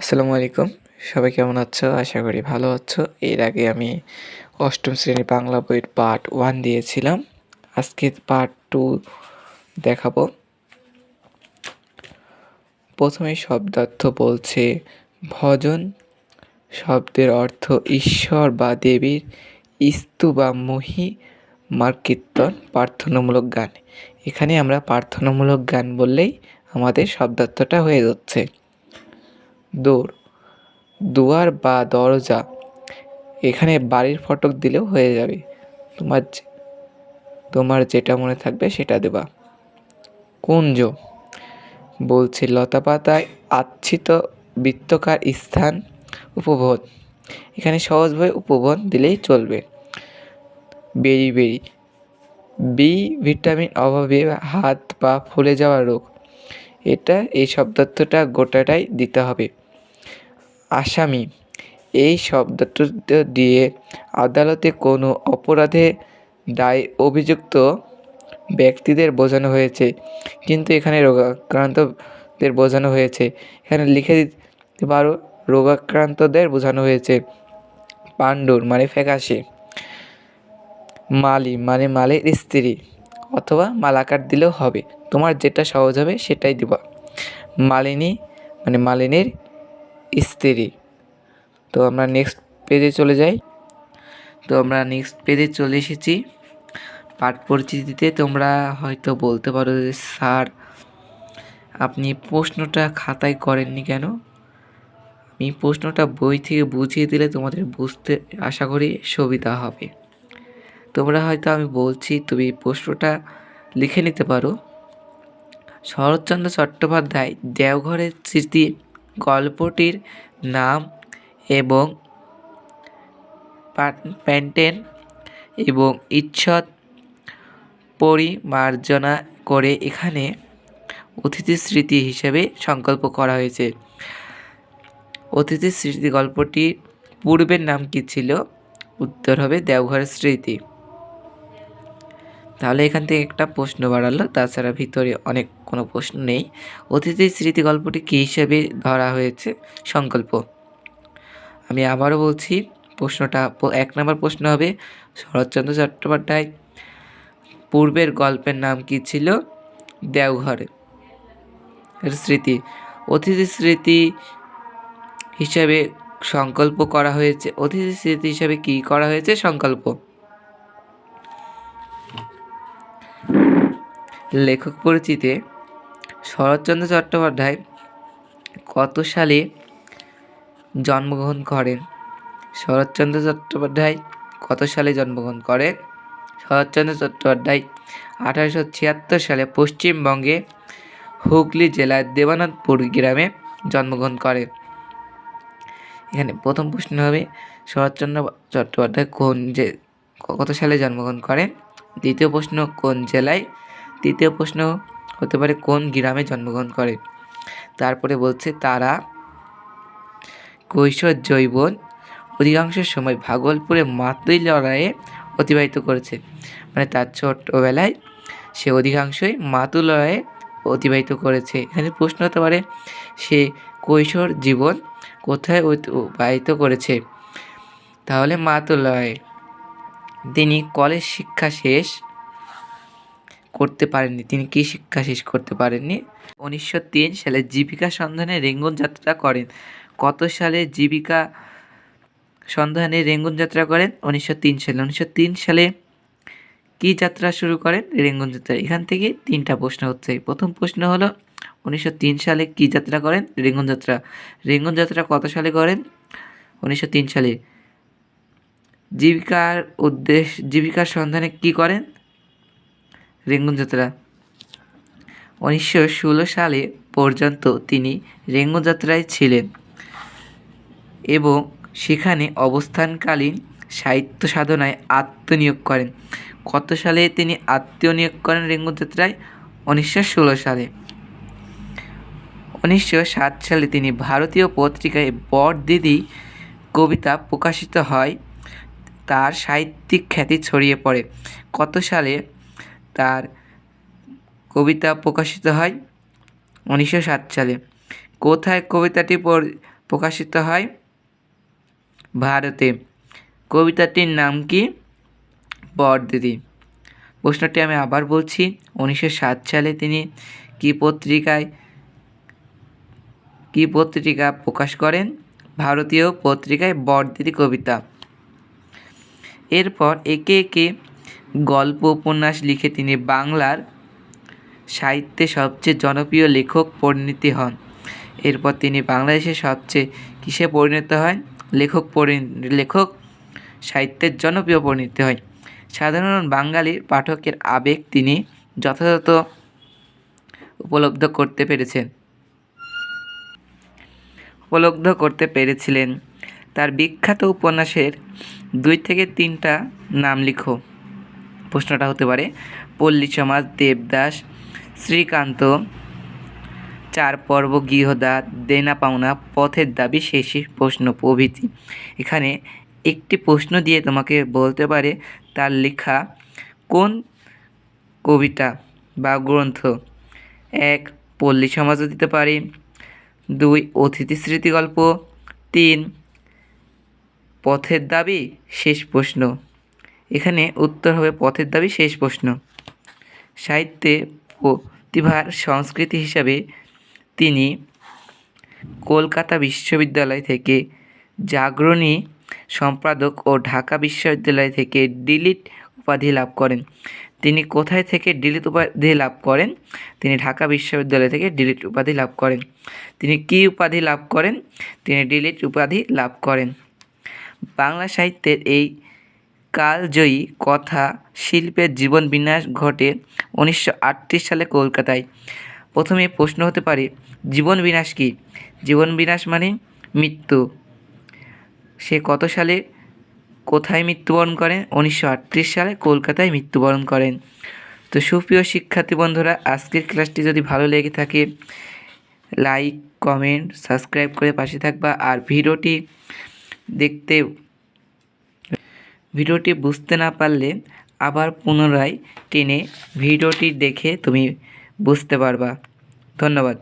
আসসালামু আলাইকুম। সবাই কেমন আছো? আশা করি ভালো আছো। এর আগে আমি ৮ম শ্রেণীর বাংলা বইয়ের পার্ট 1 দিয়েছিলাম। আজকে পার্ট 2 দেখাবো। প্রথমেই শব্দার্থ বলছে ভজন শব্দের অর্থ ঈশ্বর বা দেবীর স্তু বা মহিমার কীর্তন, প্রার্থনামূলক গান। এখানে আমরা প্রার্থনামূলক গান বললেই আমাদের শব্দার্থটা হয়ে যাচ্ছে। দৌড়, দুয়ার বা দরজা, এখানে বাড়ির ফটক দিলেও হয়ে যাবে। তোমার যেটা মনে থাকবে সেটা দেবা। কুঞ্জ বলছে লতাপাতায় আচ্ছিত বৃত্তাকার স্থান। উপবন, এখানে সহজভাবে উপবন দিলেই চলবে। বেরি বেরি, বি ভিটামিন অভাবে হাত পা ফুলে যাওয়া রোগ, এই শব্দার্থটা গোটাটাই দিতে হবে। আসামি, এই শব্দটা দিয়ে আদালতে কোনো অপরাধে দায় অভিযুক্ত ব্যক্তিদের বোঝানো হয়েছে, কিন্তু এখানে রোগাক্রান্তদের বোঝানো হয়েছে। এখানে লিখে দিতে পারো রোগাক্রান্তদের বোঝানো হয়েছে। পাণ্ডুর মানে ফ্যাকাশে। মালি মানে মালের স্ত্রী, অথবা মালাকার দিলেও হবে। তোমার যেটা সহজ হবে সেটাই দিবা। মালিনী মানে মালিনীর স্ত্রী। তো আমরা নেক্সট পেজে চলে যাই। চলে এসেছি। পাঠ পরিচিতিতে তোমরা হয়তো বলতে পারো যে স্যার আপনি প্রশ্নটা খাতায় করেননি কেন? আমি প্রশ্নটা বই থেকে বুঝিয়ে দিলে তোমাদের বুঝতে আশা করি সুবিধা হবে। তোমরা হয়তো আমি বলছি তুমি প্রশ্নটা লিখে নিতে পারো। শরৎচন্দ্র চট্টোপাধ্যায় দেওঘরের স্মৃতি গল্পটির নাম এবং প্যান্টেন এবং ঈষৎ পরিমার্জনা করে এখানে অতিথি স্মৃতি হিসেবে সংকল্প করা হয়েছে। অতিথি স্মৃতি গল্পটির পূর্বের নাম কি ছিল? উত্তর হবে দেওঘরের স্মৃতি। তাহলে এখান থেকে একটা প্রশ্ন বাড়ালো, তাছাড়া ভিতরে অনেক কোনো প্রশ্ন নেই। অতিথি স্মৃতি গল্পটি কী হিসেবে ধরা হয়েছে? সংকল্প। আমি আবারও বলছি, প্রশ্নটা 1 নম্বর প্রশ্ন হবে শরৎচন্দ্র চট্টোপাধ্যায় পূর্বের গল্পের নাম কি ছিল? দেওঘরের স্মৃতি। অতিথি স্মৃতি হিসাবে সংকল্প করা হয়েছে। অতিথি স্মৃতি হিসাবে কি করা হয়েছে? সংকল্প। লেখক পরিচিতি। শরৎচন্দ্র চট্টোপাধ্যায় কত সালে জন্মগ্রহণ করেন? শরৎচন্দ্র চট্টোপাধ্যায় কত সালে জন্মগ্রহণ করেন? শরৎচন্দ্র চট্টোপাধ্যায় 1876 সালে পশ্চিমবঙ্গে হুগলি জেলার দেবানাথপুর গ্রামে জন্মগ্রহণ করেন। এখানে প্রথম প্রশ্ন হবে শরৎচন্দ্র চট্টোপাধ্যায় কত সালে জন্মগ্রহণ করেন। দ্বিতীয় প্রশ্ন কোন জেলায়। তৃতীয় প্রশ্ন হতে পারে কোন গ্রামে জন্মগ্রহণ করেন। তারপরে বলছে তারা কৈশোর যৌবন অধিকাংশ সময় ভাগলপুরে মাতুই লড়াইয়ে অতিবাহিত করেছে। মানে তার ছোট্টবেলায় সে অধিকাংশই মাতুই লড়াইয়ে অতিবাহিত করেছে। এখানে প্রশ্ন হতে পারে সে কৈশোর জীবন কোথায় অতিবাহিত করেছে। তাহলে মাতুই লড়াইয়ে। তিনি কলেজ শিক্ষা শেষ করতে পারেননি। তিনি কি শিক্ষা শেষ করতে পারেননি? 1903 সালে জীবিকা সন্ধানে রেঙ্গুন যাত্রা করেন। কত সালে জীবিকা সন্ধানে রেঙ্গুন যাত্রা করেন? 1903 সালে। 1903 সালে কি যাত্রা শুরু করেন? রেঙ্গুন যাত্রা। এখান থেকে 3টা প্রশ্ন হচ্ছে। প্রথম প্রশ্ন হলো 1903 সালে কি যাত্রা করেন? রেঙ্গুন যাত্রা। রেঙ্গুন যাত্রা কত সালে করেন? 1903 সালে। জীবিকার সন্ধানে কি করেন? রেঙ্গুন যাত্রা। 1916 সালে পর্যন্ত তিনি রেঙ্গুন যাত্রায় ছিলেন এবং সেখানে অবস্থানকালীন সাহিত্য সাধনায় আত্মনিয়োগ করেন। কত সালে তিনি আত্মনিয়োগ করেন রেঙ্গুন যাত্রায়? 1916 সালে। 1907 সালে তিনি ভারতীয় পত্রিকায় বরদিদি কবিতা প্রকাশিত হয়। তার সাহিত্যিক খ্যাতি ছড়িয়ে পড়ে। কত সালে তার কবিতা প্রকাশিত হয়? 1907 সালে। কোথায় কবিতাটি প্রকাশিত হয় ভারতে। কবিতাটির নাম কি? বরদিদি। প্রশ্নটি আমি আবার বলছি, 1907 সালে তিনি কি পত্রিকা প্রকাশ করেন? ভারতীয় পত্রিকায় বরদিদি কবিতা। এরপর একে একে গল্প উপন্যাস লিখে তিনি বাংলার সাহিত্যে সবচেয়ে জনপ্রিয় লেখক পরিণত হন। এরপর তিনি বাংলাদেশের সবচেয়ে কিসে পরিণত হয়? লেখক সাহিত্যের জনপ্রিয় পরিণত হয়। সাধারণ বাঙালির পাঠকের আবেগ তিনি যথাযথ উপলব্ধ করতে পেরেছিলেন। তার বিখ্যাত উপন্যাসের 2 থেকে 3টা নাম লিখো। প্রশ্নটা হতে পারে পল্লী সমাজ, দেবদাস, শ্রীকান্ত, 4 পর্ব, গৃহদাহ, দেনা পাওনা, পথের দাবি, শেষ প্রশ্ন প্রভৃতি। এখানে একটি প্রশ্ন দিয়ে তোমাকে বলতে পারে তার লেখা কোন কবিতা বা গ্রন্থ। 1 পল্লী সমাজও দিতে পারে, 2 অতিথি স্মৃতিগল্প, 3 পথের দাবি, শেষ প্রশ্ন। এখানে উত্তর হবে পথের দাবি, শেষ প্রশ্ন। সাহিত্যে প্রতিভার সংস্কৃতি হিসাবে তিনি কলকাতা বিশ্ববিদ্যালয় থেকে জাগরণী সম্পাদক ও ঢাকা বিশ্ববিদ্যালয় থেকে ডিলিট উপাধি লাভ করেন। তিনি কোথায় থেকে ডিলিট উপাধি লাভ করেন? তিনি ঢাকা বিশ্ববিদ্যালয় থেকে ডিলিট উপাধি লাভ করেন। তিনি কী উপাধি লাভ করেন? তিনি ডিলিট উপাধি লাভ করেন। বাংলা সাহিত্যের এই কালজয়ী কথা শিল্পের জীবন বিন্যাস ঘটে 1938 সালে কলকাতায়। প্রথমে প্রশ্ন হতে পারে জীবন বিন্যাস কী? জীবন বিন্যাস মানে মৃত্যু। সে কত সালে কোথায় মৃত্যুবরণ করেন? 1938 সালে কলকাতায় মৃত্যুবরণ করেন। তো সুপ্রিয় শিক্ষার্থী বন্ধুরা, আজকের ক্লাসটি যদি ভালো লেগে থাকে লাইক, কমেন্ট, সাবস্ক্রাইব করে পাশে থাকবা। আর ভিডিওটি বুঝতে না পারলে আবার পুনরায় টেনে ভিডিওটি দেখে তুমি বুঝতে পারবা। ধন্যবাদ।